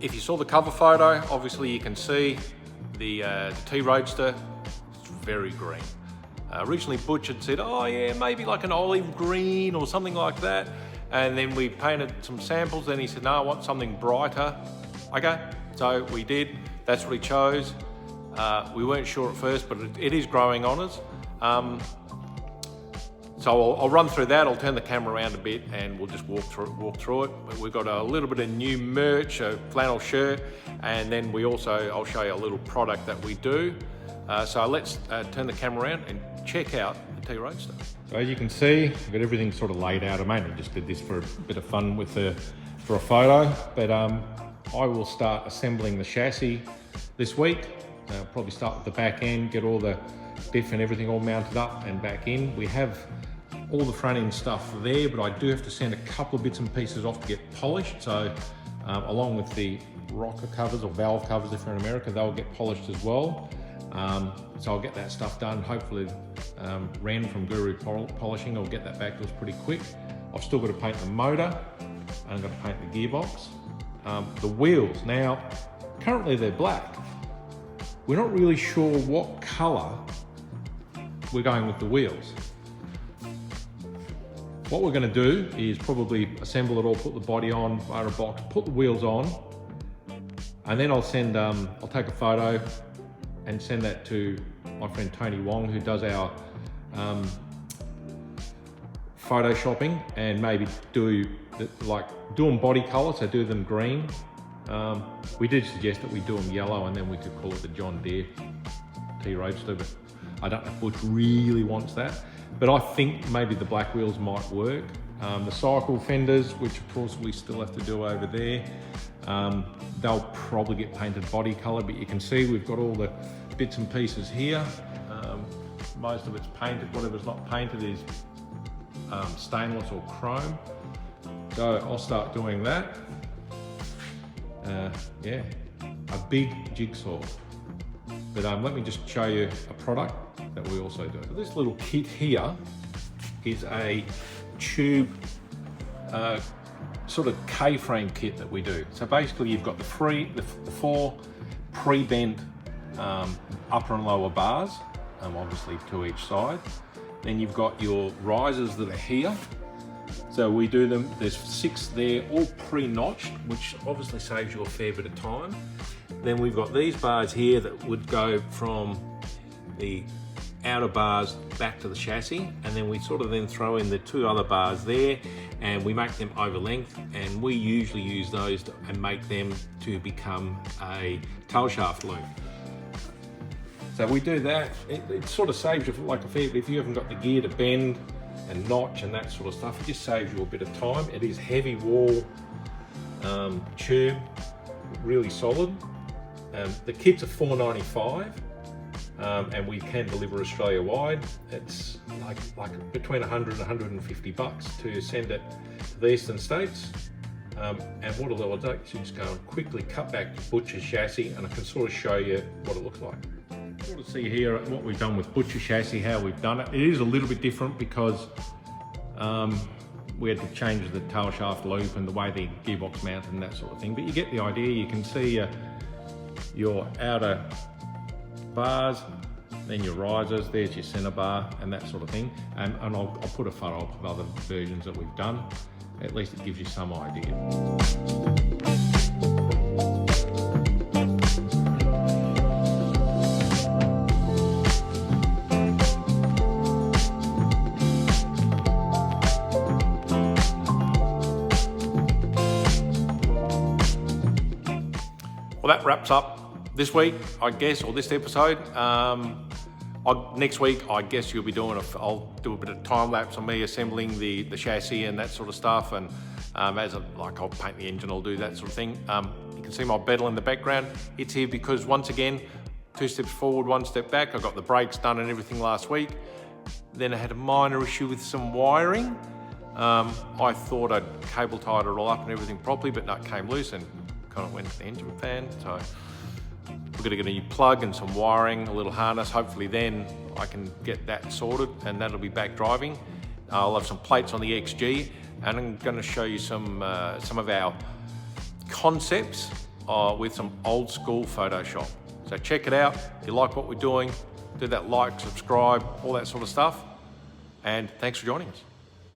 If you saw the cover photo, obviously you can see the T Roadster. It's very green. Originally Butch had said, oh yeah, maybe like an olive green or something like that. And then we painted some samples, then he said, no, I want something brighter. Okay, so we did, that's what he chose. We weren't sure at first, but it is growing on us. So I'll run through that, I'll turn the camera around a bit and we'll just walk through it. But we've got a little bit of new merch, a flannel shirt, and then I'll show you a little product that we do. So let's turn the camera around and check out the T Roadster. So as you can see, I've got everything sort of laid out. I mainly just did this for a bit of fun for a photo, but I will start assembling the chassis this week. Probably start with the back end, get all the diff and everything all mounted up and back in. We have all the front end stuff there, but I do have to send a couple of bits and pieces off to get polished. So along with the rocker covers or valve covers, if you're in America, they'll get polished as well. So I'll get that stuff done. Hopefully Ren from Guru Polishing will get that back to us pretty quick. I've still got to paint the motor and I've got to paint the gearbox. The wheels, now currently they're black. We're not really sure what color we're going with the wheels. What we're going to do is probably assemble it all, put the body on, fire a box, put the wheels on, and then I'll take a photo and send that to my friend Tony Wong, who does our photoshopping, and maybe do them body color, so do them green. We did suggest that we do them yellow and then we could call it the John Deere T Roadster, but I don't know if Butch really wants that. But I think maybe the black wheels might work. The cycle fenders, which of course we still have to do over there, they'll probably get painted body color, but you can see we've got all the bits and pieces here. Most of it's painted, whatever's not painted is stainless or chrome. So I'll start doing that. Yeah, a big jigsaw. But let me just show you a product that we also do. So this little kit here is a tube sort of K-frame kit that we do. So basically you've got the four pre-bent upper and lower bars, obviously to each side. Then you've got your risers that are here. So we do them, there's 6 there, all pre-notched, which obviously saves you a fair bit of time. Then we've got these bars here that would go from the outer bars back to the chassis, and then we sort of then throw in the 2 other bars there, and we make them over length, and we usually use those and make them to become a tail shaft loop. So we do that. It sort of saves you like a fair bit. If you haven't got the gear to bend and notch and that sort of stuff, it just saves you a bit of time. It is heavy wall tube, really solid. The kits are $4.95, and we can deliver Australia wide. It's like between 100 and 150 bucks to send it to the eastern states. And what it'll do is you just go and quickly cut back Butcher's chassis, and I can sort of show you what it looks like. Sort of see here what we've done with Butcher's chassis, how we've done it. It is a little bit different because we had to change the tail shaft loop and the way the gearbox mounted and that sort of thing. But you get the idea. You can see your outer bars, then your risers, there's your center bar and that sort of thing. And I'll put a photo up of other versions that we've done. At least it gives you some idea. Well, that wraps up this week, I guess, or this episode. Next week, I guess you'll be doing I'll do a bit of time lapse on me assembling the chassis and that sort of stuff, and I'll paint the engine, I'll do that sort of thing. You can see my pedal in the background. It's here because once again, 2 steps forward, 1 step back. I got the brakes done and everything last week. Then I had a minor issue with some wiring. I thought I'd cable tied it all up and everything properly, but no, it came loose and kind of went to the engine fan. So we're going to get a new plug and some wiring, a little harness. Hopefully then I can get that sorted and that'll be back driving. I'll have some plates on the XG, and I'm going to show you some of our concepts with some old school Photoshop. So check it out. If you like what we're doing, do that like, subscribe, all that sort of stuff. And thanks for joining us.